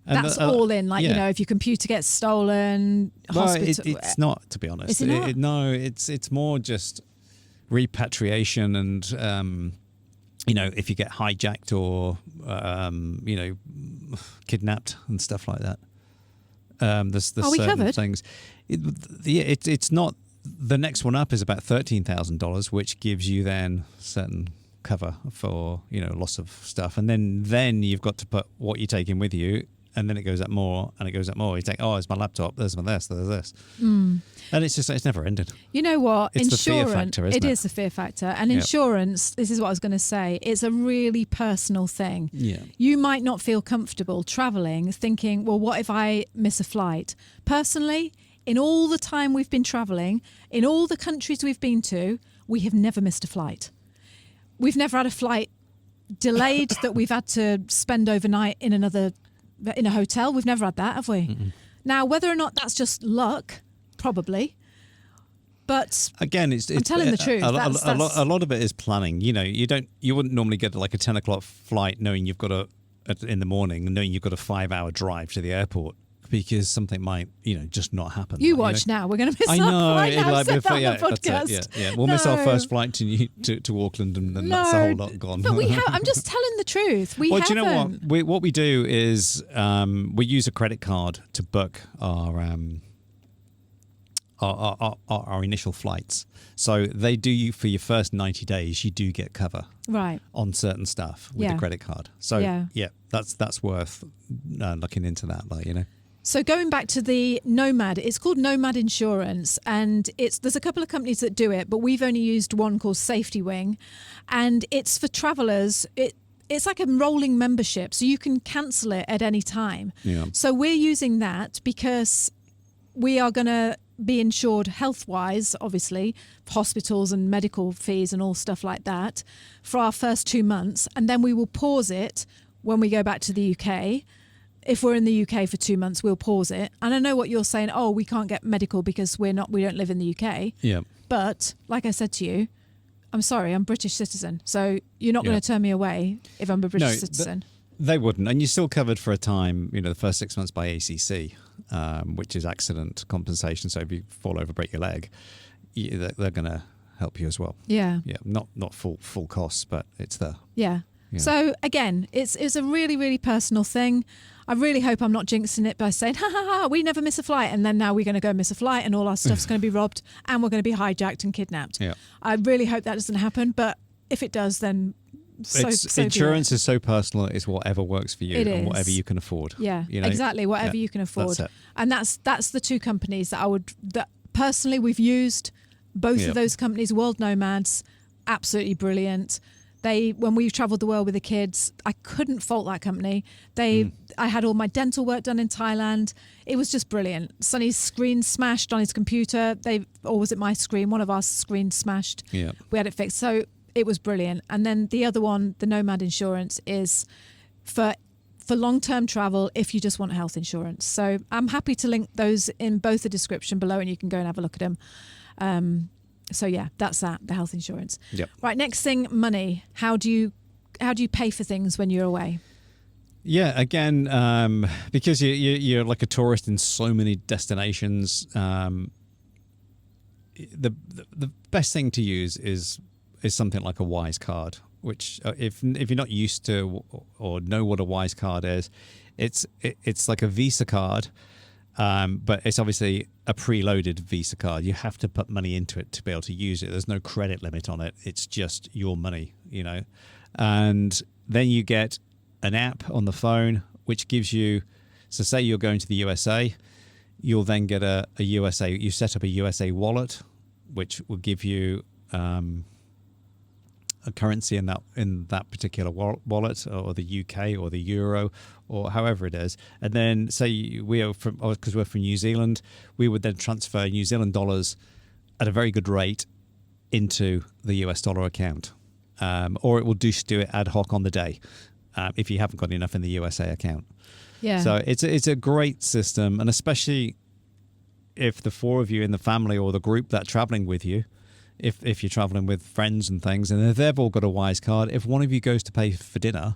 That's all in, if your computer gets stolen, hospital. It's not, to be honest. Is it not? It's more just repatriation and, if you get hijacked or, kidnapped and stuff like that. There's Are we certain covered? things. It's not. The next one up is about $13,000, which gives you then certain cover for loss of stuff, and then you've got to put what you're taking with you. And then it goes up more, and it goes up more. You think, it's my laptop. There's there's this, and it's never ended. You know what? It's insurance, the fear factor, isn't it? It is the fear factor, and insurance. This is what I was going to say. It's a really personal thing. Yeah, you might not feel comfortable traveling, thinking, well, what if I miss a flight? Personally, in all the time we've been traveling, in all the countries we've been to, we have never missed a flight. We've never had a flight delayed that we've had to spend overnight in a hotel. We've never had that, have we? Mm-mm. Now, whether or not that's just luck, probably. But again, I'm telling the truth. A lot of it is planning. You wouldn't normally get like a 10 o'clock flight knowing you've got in the morning, knowing you've got a 5-hour drive to the airport, because something might, just not happen. You watch now. We're going to miss our flight now. I said that on the podcast. Yeah. We'll miss our first flight to Auckland, and then that's a whole lot gone. But I'm just telling the truth. Do you know what? What we do is we use a credit card to book our initial flights. So they do for your first 90 days, you do get cover on certain stuff with the credit card. So that's worth looking into that, So going back to the Nomad, it's called Nomad Insurance, and there's a couple of companies that do it, but we've only used one called Safety Wing, and it's for travellers. It's like a rolling membership, so you can cancel it at any time. Yeah. So we're using that because we are going to be insured health-wise, obviously, hospitals and medical fees and all stuff like that for our first 2 months, and then we will pause it when we go back to the UK. If we're in the UK for 2 months, we'll pause it. And I know what you're saying. Oh, we can't get medical because we don't live in the UK. Yeah. But like I said to you, I'm sorry, I'm a British citizen. So you're not going to turn me away if I'm a British citizen. They wouldn't. And you're still covered for a time, the first 6 months by ACC, which is accident compensation. So if you fall over, break your leg, they're going to help you as well. Yeah. Yeah. Not full costs, but it's there. Yeah. So again, it's a really, really personal thing. I really hope I'm not jinxing it by saying, we never miss a flight, and then now we're going to go miss a flight and all our stuff's going to be robbed and we're going to be hijacked and kidnapped. Yeah. I really hope that doesn't happen, but if it does, then insurance is so personal. It's whatever works for you and whatever you can afford. Yeah, exactly. Whatever you can afford. That's it. And that's the two companies that personally we've used. Both of those companies, World Nomads, absolutely brilliant. When we've travelled the world with the kids, I couldn't fault that company. I had all my dental work done in Thailand. It was just brilliant. Sonny's screen smashed on his computer. Or was it my screen? One of our screens smashed. Yeah. We had it fixed. So it was brilliant. And then the other one, the Nomad Insurance, is for for long-term travel if you just want health insurance. So I'm happy to link those in both the description below, and you can go and have a look at them. So yeah, that's that, the health insurance. Yep. Right, next thing, money. How do you pay for things when you're away? Yeah, again, because you're like a tourist in so many destinations, the best thing to use is something like a Wise card, which if you're not used to or know what a Wise card is, it's like a Visa card, but it's obviously a preloaded Visa card. You have to put money into it to be able to use it. There's no credit limit on it. It's just your money, and then you get an app on the phone which gives you, so say you're going to the USA, you'll then get a USA, you set up a USA wallet which will give you a currency in that particular wallet, or the UK or the euro or however it is, and then say because we're from New Zealand, we would then transfer New Zealand dollars at a very good rate into the US dollar account, or it will just do it ad hoc on the day. If you haven't got enough in the USA account. Yeah. So it's a great system, and especially if the four of you in the family or the group that are traveling with you, if you're traveling with friends and things, and if they've all got a Wise card, if one of you goes to pay for dinner,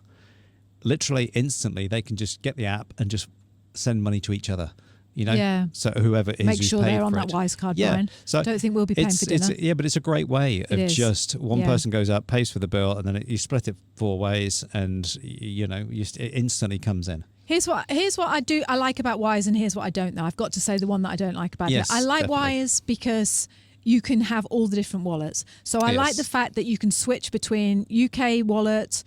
literally instantly they can just get the app and just send money to each other. Yeah. So whoever it is make who's sure paid they're on for that it. Wise card, yeah. Brian. So I don't think we'll be paying for dinner. But it's a great way of just one Yeah. person goes up, pays for the bill, and then you split it 4 ways, and it instantly comes in. Here's what I like about Wise, and here's what I don't know. I've got to say the one that I don't like about Yes, it. I like definitely. Wise because you can have all the different wallets. So I like the fact that you can switch between UK wallet,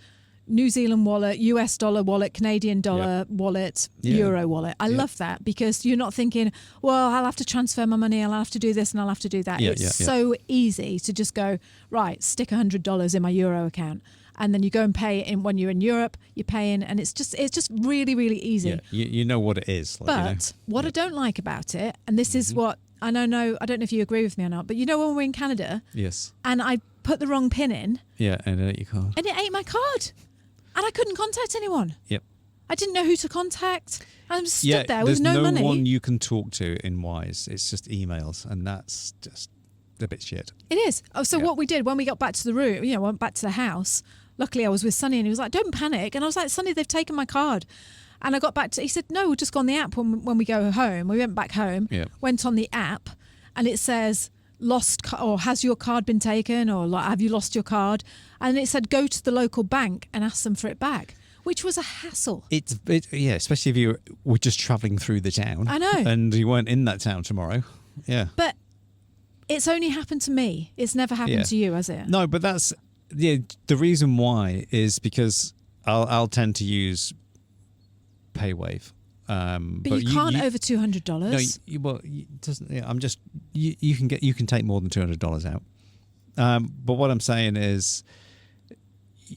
New Zealand wallet, US dollar wallet, Canadian dollar wallet, Euro wallet. I love that, because you're not thinking, well, I'll have to transfer my money, I'll have to do this and I'll have to do that. It's so easy to just go, right, stick $100 in my Euro account. And then you go and pay it when you're in Europe, you're paying, and it's just really, really easy. Yeah, you know what it is. But what I don't like about it, and this is what, I don't know if you agree with me or not, but when we're in Canada, yes, and I put the wrong PIN in, and it ate your card, and it ate my card. And I couldn't contact anyone. Yep. I didn't know who to contact. I'm stood there with there's no money. There's no one you can talk to in Wise. It's just emails, and that's just a bit shit. It is. Oh, so what we did when we got back to the room, went back to the house, luckily I was with Sonny, and he was like, don't panic. And I was like, Sonny, they've taken my card. And I got back he said, no, we'll just go on the app when we go home. We went back home, went on the app, and it says, or has your card been taken, or have you lost your card? And it said go to the local bank and ask them for it back, which was a hassle. Especially if you were just travelling through the town. I know. And you weren't in that town tomorrow. Yeah. But it's only happened to me. It's never happened to you, has it? No, but that's the reason why is because I'll tend to use PayWave. But you can't over $200. No, it doesn't. Yeah, I'm just you can take more than $200 out. But what I'm saying is,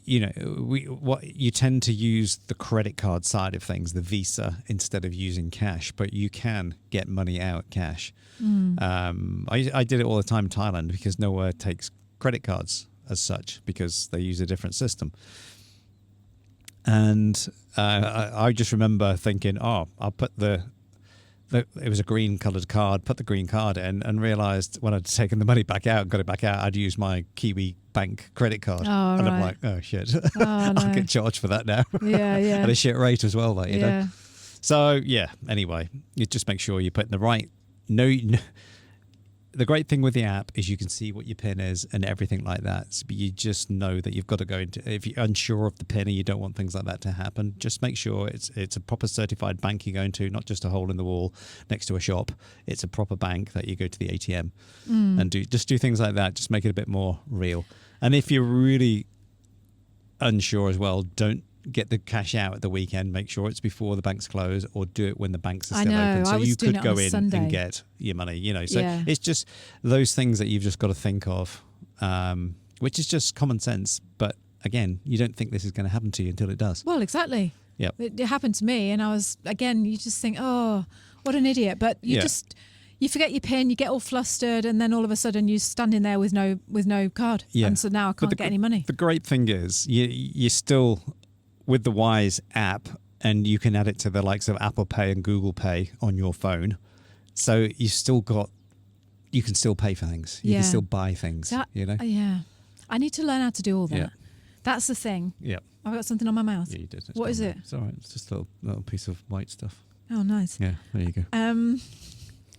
what you tend to use the credit card side of things, the Visa, instead of using cash. But you can get money out cash. I did it all the time in Thailand because nowhere takes credit cards as such because they use a different system. And I just remember thinking, I'll put it was a green coloured card, put the green card in, and realised when I'd taken the money back out, got it back out, I'd used my Kiwi Bank credit card. Oh, and right. I'm like, oh shit, No. I'll get charged for that now. Yeah. At a shit rate as well, you know. So anyway, you just make sure you put in the right. The great thing with the app is you can see what your PIN is and everything like that. So you just know that you've got to go into, if you're unsure of the PIN and you don't want things like that to happen, just make sure it's a proper certified bank you're going to, not just a hole in the wall next to a shop. It's a proper bank that you go to the ATM and do things like that. Just make it a bit more real. And if you're really unsure as well, don't get the cash out at the weekend. Make sure it's before the banks close, or do it when the banks are still open, so you could go in and get your money. So it's just those things that you've just got to think of, which is just common sense. But again, you don't think this is going to happen to you until it does. Well, exactly. Yeah, it happened to me, and I was, again, you just think, oh, what an idiot. But you forget your PIN, you get all flustered, and then all of a sudden you're standing there with no card. Yeah. And so now I can't get any money. The great thing is you still, with the Wise app, and you can add it to the likes of Apple Pay and Google Pay on your phone. So you can still pay for things. You can still buy things, Yeah. I need to learn how to do all that. Yeah. That's the thing. Yeah. I've got something on my mouth. Yeah, you did. What is it? It's all right. It's just a little piece of white stuff. Oh, nice. Yeah, there you go.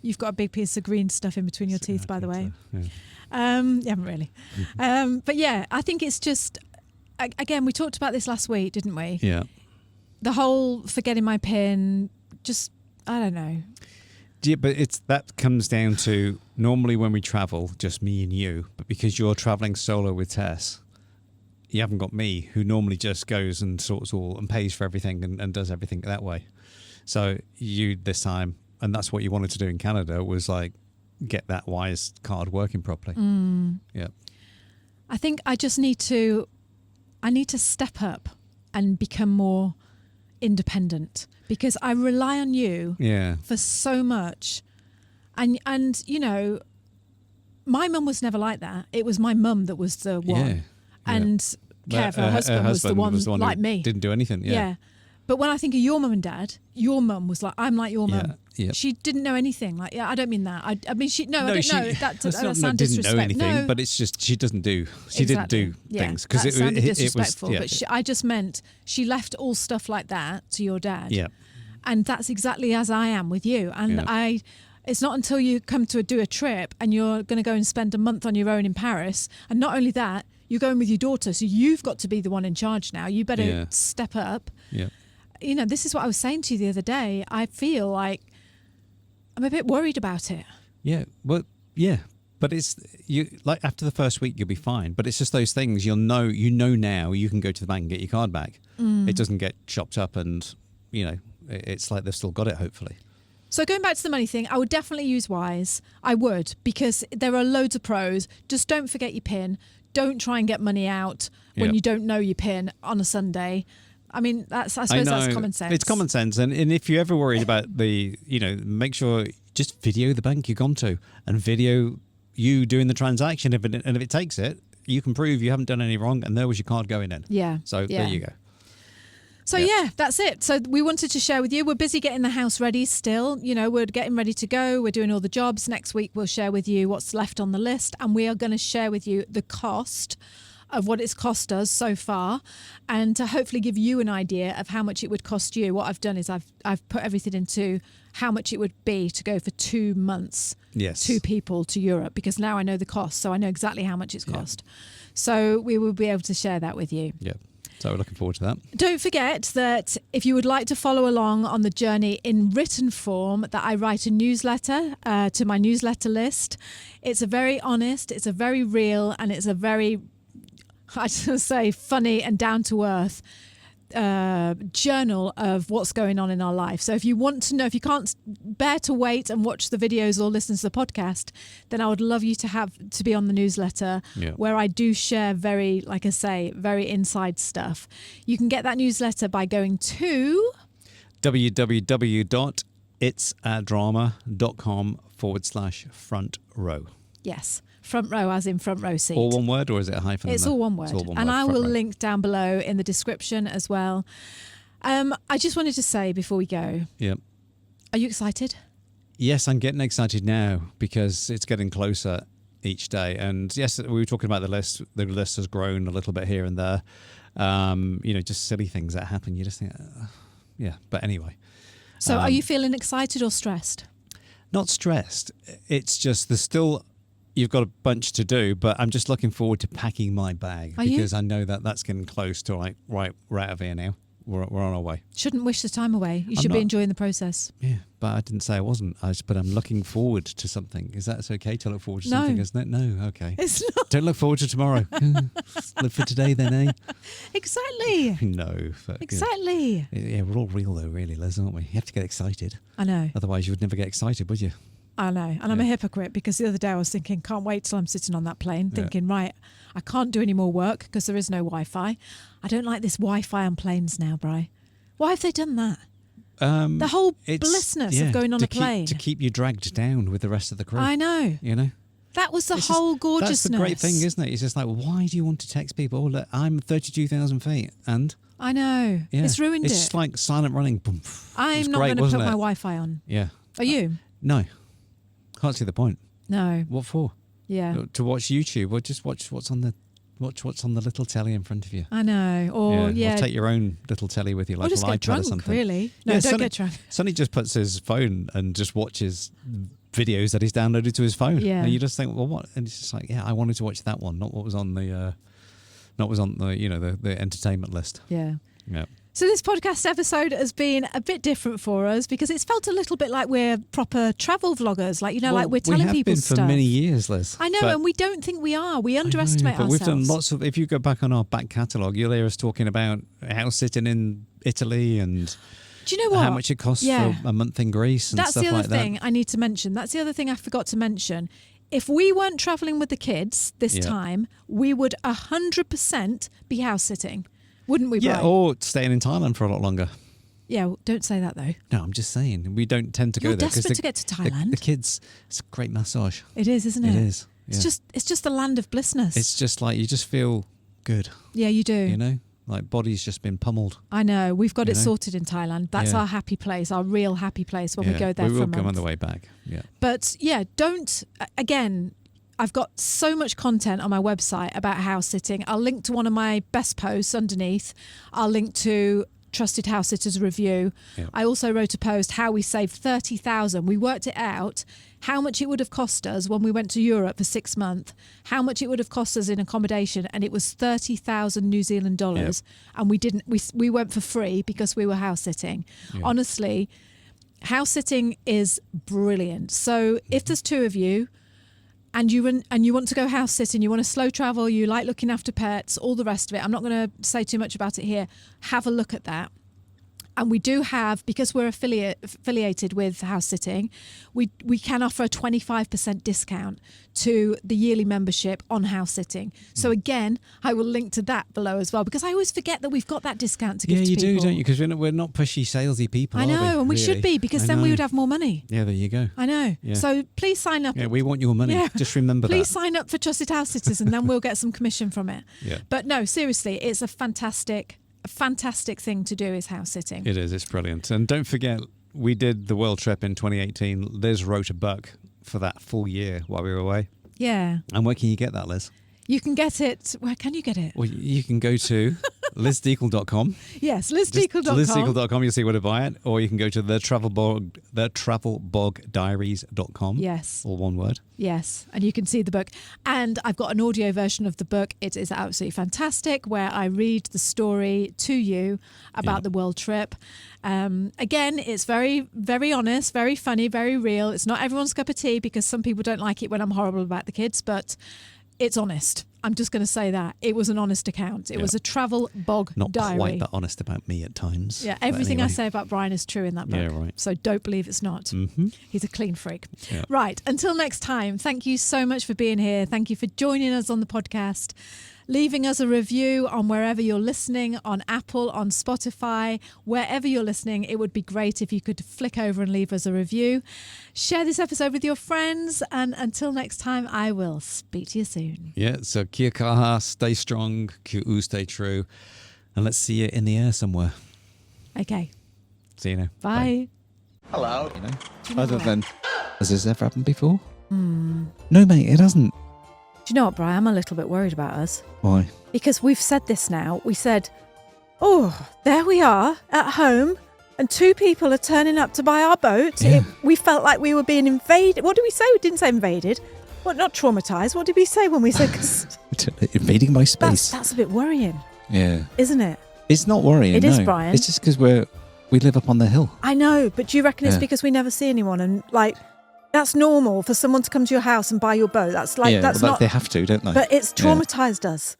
You've got a big piece of green stuff in between your teeth, by the way. Yeah. You haven't really. But yeah, I think it's just, again, we talked about this last week, didn't we? Yeah. The whole forgetting my PIN, just, I don't know. Yeah, but that comes down to normally when we travel, just me and you, but because you're traveling solo with Tess, you haven't got me, who normally just goes and sorts all and pays for everything and does everything that way. So you this time, and that's what you wanted to do in Canada, was like get that Wise card working properly. Yeah. I think I just need to step up and become more independent, because I rely on you for so much. And you know, my mum was never like that. It was my mum that was the one. Yeah. And Kev, her husband was the one like me. Didn't do anything. Yeah. But when I think of your mum and dad, your mum was like, I'm like your mum. Yeah. She didn't know anything. Like, I don't mean that. I mean, I don't know. That sounds didn't disrespectful. know anything, no. but it's just she didn't do things because it sounded disrespectful. It but I just meant she left all stuff like that to your dad. Yeah. And that's exactly as I am with you. And it's not until you come to do a trip and you're going to go and spend a month on your own in Paris, and not only that, you're going with your daughter, so you've got to be the one in charge now. You better step up. Yeah. You know, this is what I was saying to you the other day. I feel like I'm a bit worried about it. Yeah. Well, yeah. But it's like after the first week you'll be fine. But it's just those things you know now you can go to the bank and get your card back. It doesn't get chopped up, and it's like they've still got it, hopefully. So going back to the money thing, I would definitely use Wise. I would, because there are loads of pros. Just don't forget your PIN. Don't try and get money out when you don't know your PIN on a Sunday. I mean, I suppose that's common sense. It's common sense. And if you're ever worried about make sure just video the bank you've gone to and video you doing the transaction. And if it takes it, you can prove you haven't done any wrong and there was your card going in. Yeah. So there you go. So that's it. So we wanted to share with you. We're busy getting the house ready still. We're getting ready to go. We're doing all the jobs. Next week we'll share with you what's left on the list, and we are going to share with you the cost of what it's cost us so far, and to hopefully give you an idea of how much it would cost you. What I've done is I've put everything into how much it would be to go for 2 months, 2 people to Europe, because now I know the cost, so I know exactly how much it's cost. So we will be able to share that with you. Yeah. So we're looking forward to that. Don't forget that if you would like to follow along on the journey in written form, that I write a newsletter to my newsletter list. It's a very honest, it's a very real, and it's a very, I just say, funny and down to earth journal of what's going on in our life. So if you want to know, if you can't bear to wait and watch the videos or listen to the podcast, then I would love you to be on the newsletter, where I do share very, like I say, very inside stuff. You can get that newsletter by going to www.itsadrama.com/front row. Yes. Front row, as in front row seat. All one word, or is it a hyphen? It's all one word. And I will link down below in the description as well. I just wanted to say before we go. Yeah. Are you excited? Yes, I'm getting excited now because it's getting closer each day. And yes, we were talking about the list. The list has grown a little bit here and there. Just silly things that happen. You just think, But anyway. So are you feeling excited or stressed? Not stressed. It's just you've got a bunch to do, but I'm just looking forward to packing my bag because I know that's getting close to right, we're out of here now. We're on our way. Shouldn't wish the time away. You should be enjoying the process. Yeah, but I didn't say I wasn't. But I'm looking forward to something. Is that okay to look forward to something, isn't it? No, okay. It's not. Don't look forward to tomorrow. Live for today then, eh? Exactly. No. Exactly. Yeah, we're all real though, really, Liz, aren't we? You have to get excited. I know. Otherwise you would never get excited, would you? I know. And I'm a hypocrite because the other day I was thinking, can't wait till I'm sitting on that plane thinking, right, I can't do any more work because there is no Wi-Fi. I don't like this Wi-Fi on planes now, Bri. Why have they done that? The whole blissness of going on a plane. To keep you dragged down with the rest of the crew. I know. That was the whole gorgeousness. That's the great thing, isn't it? It's just like, why do you want to text people? Oh, look, I'm 32,000 feet and I know. Yeah. It's ruined It's it. just like silent running. Boom. I'm not going to put my Wi-Fi on. Yeah. Are you? No. Can't see the point. No. What for? Yeah. To watch YouTube, or just watch what's on the little telly in front of you. I know. Or Or take your own little telly with you, like or just an get iPad drunk, or something. really. No, don't get drunk. Sonny just puts his phone and just watches videos that he's downloaded to his phone. Yeah. And you just think, well, what? And it's just like, yeah, I wanted to watch that one, not what was on the, the entertainment list. Yeah. Yeah. So this podcast episode has been a bit different for us because it's felt a little bit like we're proper travel vloggers, like like we're telling people stuff. We have been for many years, Liz. I know, and we don't think we are. We underestimate ourselves. We've done lots of. If you go back on our back catalogue, you'll hear us talking about house sitting in Italy and. Do you know what? How much it costs for a month in Greece and That's stuff like that. That's the other thing I need to mention. That's the other thing I forgot to mention. If we weren't travelling with the kids this time, we would 100% be house sitting. Wouldn't we, Brian? Yeah, or staying in Thailand for a lot longer. Yeah, well, don't say that though. No, I'm just saying. We don't tend to You're go there. desperate to get to Thailand. The kids, it's a great massage. It is, isn't it? It is. Yeah. It's just the land of blissness. It's just like, you just feel good. Yeah, you do. You know? Like body's just been pummeled. I know. We've got it sorted in Thailand. That's our happy place, our real happy place when we go there for a month. We will come on the way back. Yeah. But again, I've got so much content on my website about house sitting. I'll link to one of my best posts underneath. I'll link to Trusted House Sitters Review. Yep. I also wrote a post how we saved 30,000. We worked it out, how much it would have cost us when we went to Europe for 6 months, how much it would have cost us in accommodation, and it was 30,000 New Zealand dollars. Yep. And we didn't. We went for free because we were house sitting. Yep. Honestly, house sitting is brilliant. So if there's two of you, and you want to go house sitting, you want to slow travel, you like looking after pets, all the rest of it. I'm not going to say too much about it here. Have a look at that. And we do have, because we're affiliated with house sitting, we can offer a 25% discount to the yearly membership on house sitting. So again, I will link to that below as well, because I always forget that we've got that discount to give to people. Yeah, you do, don't you? Because we're not pushy, salesy people. I know, and we should be, because then we would have more money. Yeah, there you go. I know. Yeah. So please sign up. Yeah, we want your money. Yeah. Just remember please sign up for Trusted House Sitters, and then we'll get some commission from it. Yeah. But no, seriously, it's a fantastic thing to do is house sitting. It is. It's brilliant. And don't forget, we did the world trip in 2018. Liz wrote a book for that full year while we were away. Yeah. And where can you get that, Liz? You can get it. Where can you get it? Well, you can go to lizdeacle.com. Yes, lizdeacle.com. Lizdeacle.com, you'll see where to buy it. Or you can go to the Travel Bog Diaries.com. Yes. All one word. Yes. And you can see the book. And I've got an audio version of the book. It is absolutely fantastic, where I read the story to you about the world trip. Again, it's very, very honest, very funny, very real. It's not everyone's cup of tea, because some people don't like it when I'm horrible about the kids, but it's honest. I'm just going to say that. It was an honest account. It was a travel bog diary. Not quite that honest about me at times. Yeah, everything I say about Brian is true in that book. Yeah, right. So don't believe it's not. Mm-hmm. He's a clean freak. Yeah. Right. Until next time, thank you so much for being here. Thank you for joining us on the podcast. Leaving us a review on wherever you're listening, on Apple, on Spotify, wherever you're listening. It would be great if you could flick over and leave us a review. Share this episode with your friends. And until next time, I will speak to you soon. Yeah, so kia kaha, stay strong, kia u, stay true. And let's see you in the air somewhere. Okay. See you now. Bye. Hello. Other than, has this ever happened before? No, mate, it hasn't. Do you know what, Brian? I'm a little bit worried about us. Why? Because we've said this now. We said, oh, there we are at home, and two people are turning up to buy our boat. Yeah. We felt like we were being invaded. What did we say? We didn't say invaded. What, not traumatised. What did we say when we said... Invading my space. That's a bit worrying. Yeah. Isn't it? It's not worrying, It is, Brian. It's just because we live up on the hill. I know, but do you reckon it's because we never see anyone, and like... That's normal for someone to come to your house and buy your boat. That's like, that's not... They have to, don't they? But it's traumatised us.